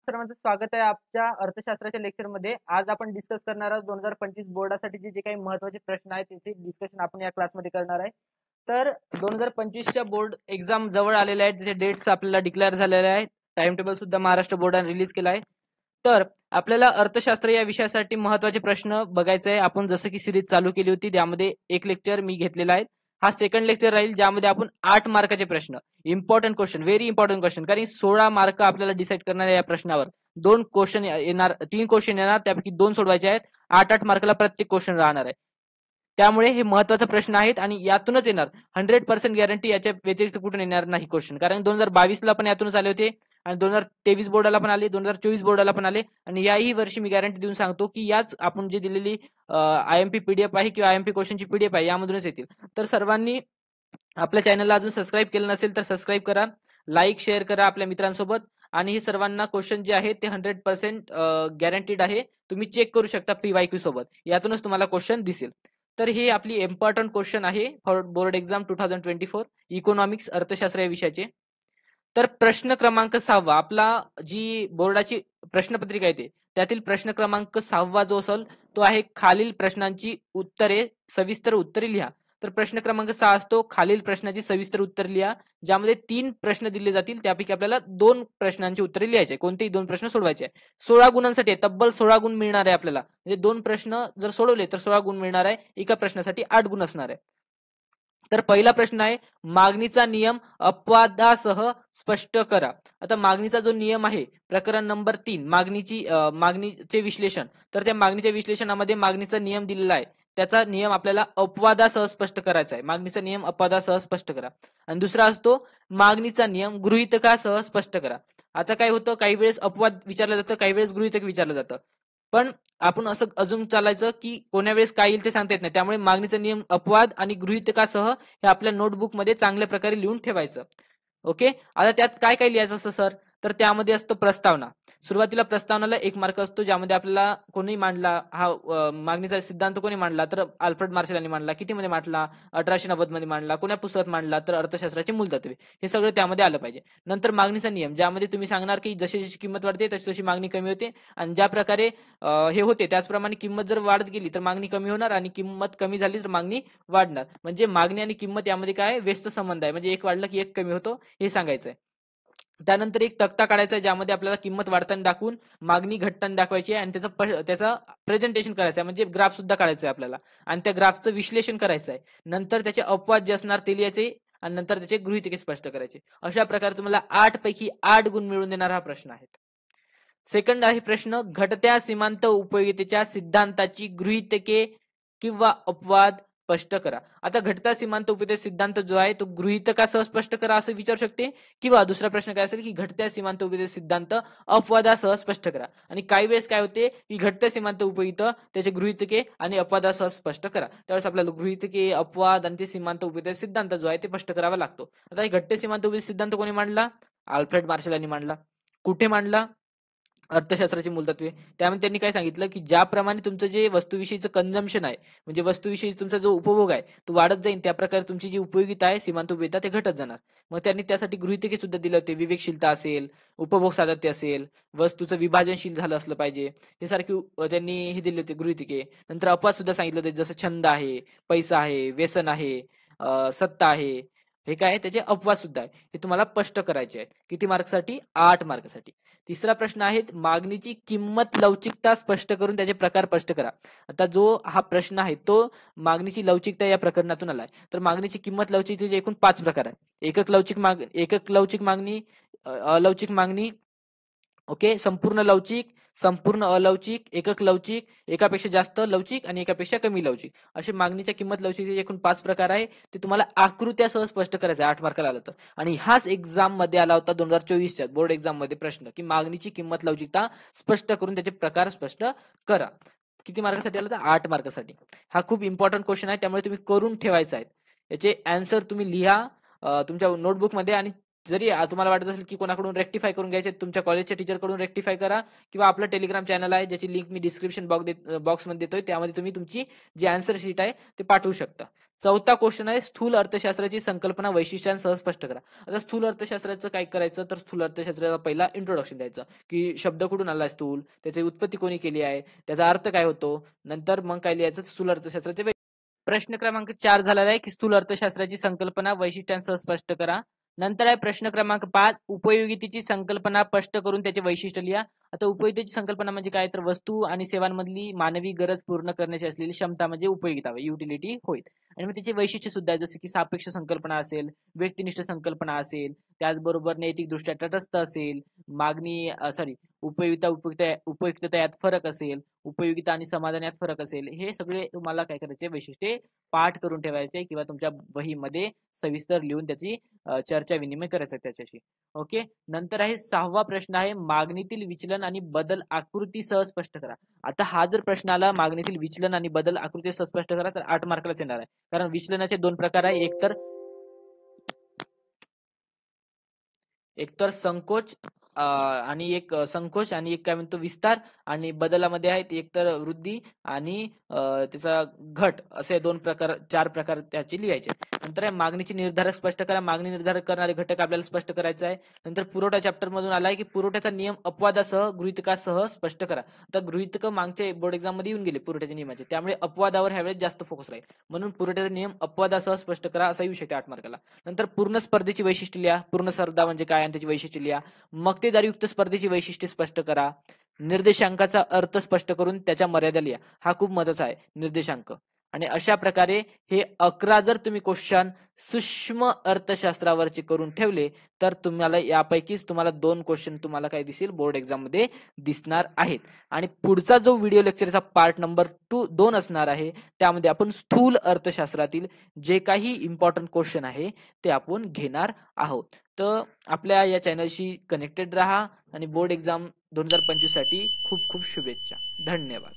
सर्वांचं स्वागत आहे आपल्या अर्थशास्त्राच्या लेक्चरमध्ये. आज आपण डिस्कस करणार आहोत 2025 बोर्डासाठी जे काही महत्त्वाचे प्रश्न आहेत त्याचे डिस्कशन आपण या क्लासमध्ये करणार आहे. तर 2025च्या बोर्ड एक्झाम जवळ आलेल्या आहेत, त्याचे डेट्स आपल्याला डिक्लेअर झालेले आहेत. टाइम टेबल सुद्धा महाराष्ट्र बोर्डाने रिलीज केला आहे. तर आपल्याला अर्थशास्त्र या विषयासाठी महत्त्वाचे प्रश्न बघायचे आहे. आपण जसं की सिरीज चालू केली होती त्यामध्ये एक लेक्चर मी घेतलेला आहे. हा सेकंड लेक्चर राहील ज्यामध्ये आपण 8 मार्काचे प्रश्न, important question, very important question, कारण 16 मार्क आपल्याला डिसाईड करणार आहे या प्रश्नावर. 2 क्वेश्चन येणार, 3 क्वेश्चन येणार, त्यापैकी 2 सोडवायचे आहेत. 8-8 मार्काला प्रत्येक क्वेश्चन राहणार आहे. त्यामुळे हे महत्त्वाचे प्रश्न आहेत आणि यातूनच येणार. 100% गॅरंटी, याच्या व्यतिरिक्त कुठून येणार नाही क्वेश्चन, कारण 2022 ला पण यातूनच आले होते आणि 2023 बोर्डाला पण आले, 2024 बोर्डाला पण आले आणि याही वर्षी मी गॅरंटी देऊन सांगतो की याच आपण जे दिलेली आयएमपी पीडीएफ आहे किंवा आयएमपी क्वेश्चनची पीडीएफ आहे यामधूनच येतील. तर सर्वांनी आपल्या चॅनलला अजून सबस्क्राईब केलं नसेल तर सबस्क्राईब करा, लाईक शेअर करा आपल्या मित्रांसोबत. आणि हे सर्वांना क्वेश्चन जे आहेत ते 100% गॅरंटीड आहे. तुम्ही चेक करू शकता PYQ सोबत, यातूनच तुम्हाला क्वेश्चन दिसेल. तर ही आपली इम्पॉर्टंट क्वेश्चन आहे फॉर बोर्ड एक्झाम 2024 इकॉनॉमिक्स, अर्थशास्त्र या विषयाचे. तर प्रश्न क्रमांक 6 आपला जी बोर्डाची प्रश्नपत्रिका येते त्यातील प्रश्न क्रमांक 6 जो असेल तो आहे खालील प्रश्नांची उत्तरे, सविस्तर उत्तरे लिहा. तर प्रश्न क्रमांक 6 असतो खालील प्रश्नाची सविस्तर उत्तर लिहा, ज्यामध्ये 3 प्रश्न दिले जातील. त्यापैकी आपल्याला 2 प्रश्नांची उत्तरे लिहायची आहे, कोणतेही 2 प्रश्न सोडवायचे आहे. 16 गुणांसाठी तब्बल 16 गुण मिळणार आहे आपल्याला. म्हणजे 2 प्रश्न जर सोडवले तर 16 गुण मिळणार आहे. एका प्रश्नासाठी 8 गुण असणार आहे. तर पहिला प्रश्न आहे, मागणीचा नियम अपवादासह स्पष्ट करा. आता मागणीचा जो नियम आहे प्रकरण नंबर 3 मागणीचे विश्लेषण, तर त्या मागणीच्या विश्लेषणामध्ये मागणीचा नियम दिलेला आहे, त्याचा नियम आपल्याला अपवादासह स्पष्ट करायचा आहे. मागणीचा नियम अपवादासह स्पष्ट करा. आणि दुसरा असतो मागणीचा नियम गृहीतकासह स्पष्ट करा. आता काय होतं, काही वेळेस अपवाद विचारलं जातं, काही वेळेस गृहीतक विचारलं जातं, पण आपण असं अजून चालायचं की कोण्या वेळेस काय येईल ते सांगता येत नाही. त्यामुळे मागणीचा नियम अपवाद आणि गृहीतकासह हे आपल्या नोटबुकमध्ये चांगल्या प्रकारे लिहून ठेवायचं. ओके. आता त्यात काय काय लिहायचं असतं सर, तर त्यामध्ये असतं प्रस्तावना. सुरुवातीला प्रस्तावनाला 1 मार्क असतो, ज्यामध्ये आपल्याला कोणी मांडला हा मागणीचा सिद्धांत कोणी मांडला, तर अल्फ्रेड मार्शल यांनी मांडला. किती मध्ये मांडला, 1890 मध्ये मांडला. कोण्या पुस्तकात मांडला, तर अर्थशास्त्राची मूलतत्वे. हे सगळं त्यामध्ये आलं पाहिजे. नंतर मागणीचा नियम, ज्यामध्ये तुम्ही सांगणार की जशी जशी किंमत वाढते तशी तशी मागणी कमी होते आणि ज्या प्रकारे हे होते त्याचप्रमाणे किंमत जर वाढत गेली तर मागणी कमी होणार आणि किंमत कमी झाली तर मागणी वाढणार. म्हणजे मागणी आणि किंमत यामध्ये काय व्यस्त संबंध आहे, म्हणजे एक वाढलं की एक कमी होतो हे सांगायचं आहे. त्यानंतर एक तक्ता काढायचा आहे, ज्यामध्ये आपल्याला किंमत वाढताना दाखवून मागणी घटताना दाखवायची आहे आणि त्याचं प्रेझेंटेशन करायचं आहे, म्हणजे ग्राफ सुद्धा काढायचा आहे आपल्याला आणि त्या ग्राफचं विश्लेषण करायचं आहे. नंतर त्याचे अपवाद जे असणार ते लिहायचे आणि नंतर त्याचे गृहीतके स्पष्ट करायचे. अशा प्रकारे तुम्हाला 8 पैकी 8 गुण मिळवून देणारा हा प्रश्न आहे. सेकंड आहे प्रश्न, घटत्या सीमांत उपयोगितेच्या सिद्धांताची गृहीतके किंवा अपवाद स्पष्ट करा. आता घटता सीमांत उपयोगिते सिद्धांत जो आहे तो गृहीतकासह स्पष्ट करा असं विचारू शकते, किंवा दुसरा प्रश्न काय असेल की घटत्या सीमांत उपयोगिते सिद्धांत अपवादासह स्पष्ट करा. आणि काही वेळेस काय होते की घटत्या सीमांत उपयोगित त्याचे गृहीतके आणि अपवादासह स्पष्ट करा. त्यावेळेस आपल्याला गृहीतके, अपवाद आणि ते सीमांत उपयोगिते सिद्धांत जो आहे ते स्पष्ट करावा लागतो. आता हे घटत्या सीमांत उपयोगिते सिद्धांत कोणी मांडला, अल्फ्रेड मार्शल यांनी मांडला. कुठे मांडला, अर्थशास्त्राची मूलतत्वे. त्यामध्ये त्यांनी काय सांगितलं की ज्याप्रमाणे तुमचं जे वस्तूविषयीचं कंझम्पशन आहे, म्हणजे वस्तूविषयी तुमचा जो उपभोग आहे तो वाढत जाईल, त्या प्रकारे तुमची जी उपयोगिता आहे, सीमांत उपयोगिता, ते घटत जाणार. मग त्यांनी त्यासाठी गृहीतके सुद्धा दिले होते. विवेकशीलता असेल, उपभोग सातत्य असेल, वस्तूचं विभाजनशील झालं असलं पाहिजे, हे सारखी त्यांनी हे दिले होते गृहीतके. नंतर अपवाद सुद्धा सांगितलं होते, जसं छंद आहे, पैसा आहे, व्यसन आहे, सत्ता आहे, हे काय त्याचे अपवाद सुद्धा आहे. हे तुम्हाला स्पष्ट करायचे आहेत. किती मार्कसाठी, 8 मार्कसाठी. तिसरा प्रश्न आहे, मागणीची किंमत लवचिकता स्पष्ट करून त्याचे प्रकार स्पष्ट करा. आता जो हा प्रश्न आहे तो मागणीची लवचिकता या प्रकरणातून आलाय. तर मागणीची किंमत लवचिकतेचे एकूण 5 प्रकार आहे. एकक लवचिक मागणी, अलवचिक मागणी, ओके, संपूर्ण लवचिक, संपूर्ण अलवचिक, एकक लवचिक, एकापेक्षा जास्त लवचिक आणि एकापेक्षा कमी लवचिक, असे मागणीच्या किंमत लवचिकतेचे एकूण 5 प्रकार आहे. ते तुम्हाला आकृत्यासह स्पष्ट करायचं आहे 8 मार्काला आलं तर. आणि हाच एक्झाम मध्ये आला होता 2024च्या बोर्ड एक्झाम मध्ये प्रश्न, की मागणीची किंमत लवचिकता स्पष्ट करून त्याचे प्रकार स्पष्ट करा. किती मार्कासाठी आला तर 8 मार्कासाठी. हा खूप इम्पॉर्टंट क्वेश्चन आहे, त्यामुळे तुम्ही करून ठेवायचा आहे. याचे आन्सर तुम्ही लिहा तुमच्या नोटबुक मध्ये आणि जरी तुम्हाला वाटत असेल की कोणाकडून रेक्टिफाय करून घ्यायचे, तुमच्या कॉलेजच्या टीचरकडून रेक्टिफाय करा किंवा आपलं टेलिग्राम चॅनल आहे ज्याची लिंक मी डिस्क्रिप्शन बॉक्समध्ये देतोय, त्यामध्ये तुम्ही तुमची जी आन्सर शीट आहे ते पाठवू शकता. चौथा क्वेश्चन आहे स्थूल अर्थशास्त्राची संकल्पना वैशिष्ट्यांसह स्पष्ट करा. आता स्थूल अर्थशास्त्राचं काय करायचं, तर स्थूल अर्थशास्त्राला पहिला इंट्रोडक्शन द्यायचं की शब्द कुठून आला स्थूल, त्याची उत्पत्ती कोणी केली आहे, त्याचा अर्थ काय होतो, नंतर मग काय लिहायचं स्थूल अर्थशास्त्राचे. प्रश्न क्रमांक 4 झालेला आहे की स्थूल अर्थशास्त्राची संकल्पना वैशिष्ट्यांसह स्पष्ट करा. नंतर आहे प्रश्न क्रमांक 5 उपयोगितेची संकल्पना स्पष्ट करून त्याचे वैशिष्ट्य लिहा. आता उपयोगितेची संकल्पना म्हणजे काय, तर वस्तू आणि सेवांमधली मानवी गरज पूर्ण करण्याची असलेली क्षमता म्हणजे उपयोगिता, युटिलिटी होईल. आणि मग त्याची वैशिष्ट्य सुद्धा आहे, जसं की सापेक्ष संकल्पना असेल, व्यक्तिनिष्ठ संकल्पना असेल, त्याचबरोबर नैतिकदृष्ट्या तटस्थ असेल, मागणी सॉरी उपयुक्तता यात फरक असेल, उपयोगिता आणि समाधान यात फरक असेल. हे सगळे तुम्हाला काय करायचे वैशिष्ट्ये पाठ करून ठेवायचे किंवा तुमच्या वहीमध्ये सविस्तर लिहून त्याची चर्चा विनिमय करायचा त्याच्याशी. ओके. नंतर आहे 6वा प्रश्न आहे मागणीतील विचलन आणि बदल आकृतीसह स्पष्ट करा. आता हा जर प्रश्न आला मागणीतील विचलन आणि बदल आकृतीसह स्पष्ट करा तर 8 मार्कालाच येणार आहे. कारण विचलनाचे 2 प्रकार आहे, एकतर संकोच आणि एक संकोच आणि एक काय म्हणतो विस्तार, आणि बदलामध्ये आहेत एकतर वृद्धी आणि त्याचा घट, असे 4 प्रकार त्याचे लिहायचे. नंतर आहे मागणीची निर्धारक स्पष्ट करा. मागणी निर्धारक करणारे घटक आपल्याला स्पष्ट करायचं आहे. नंतर पुरवठा चॅप्टर मधून आलाय की पुरवठ्याचा नियम अपवादासह गृहीतकासह स्पष्ट करा. तर गृहीतक मागच्या बोर्ड एक्झाम मध्ये येऊन गेले पुरवठ्याच्या नियमाचे, त्यामुळे अपवादावर ह्यावेळेस जास्त फोकस राहील. म्हणून पुरवठ्याचा नियम अपवादासह स्पष्ट करा असा येऊ शकते 8 मार्काला. नंतर पूर्ण स्पर्धेची वैशिष्ट्ये लिहा. पूर्ण स्पर्धा म्हणजे काय आणि त्याची वैशिष्ट्ये लिहा. मक्तेदारीयुक्त स्पर्धेची वैशिष्ट्ये स्पष्ट करा. निर्देशांकाचा अर्थ स्पष्ट करून त्याच्या मर्यादा लिहा. हा खूप महत्वाचा आहे निर्देशांक. आणि अशा प्रकारे हे 11 जर तुम्ही क्वेश्चन सूक्ष्म अर्थशास्त्रावरचे करून ठेवले तर तुम्हाला यापैकीच तुम्हाला 2 क्वेश्चन तुम्हाला काय दिसेल बोर्ड एक्झाम मध्ये दिसणार आहेत. आणि पुढचा जो व्हिडिओ लेक्चरचा पार्ट नंबर 2 असणार आहे त्यामध्ये आपण स्थूल अर्थशास्त्रातील जे काही इम्पॉर्टंट क्वेश्चन आहे ते आपण घेणार आहोत. तर आपल्या या चॅनलशी कनेक्टेड राहा आणि बोर्ड एक्झाम 2025 साठी खूप खूप शुभेच्छा. धन्यवाद.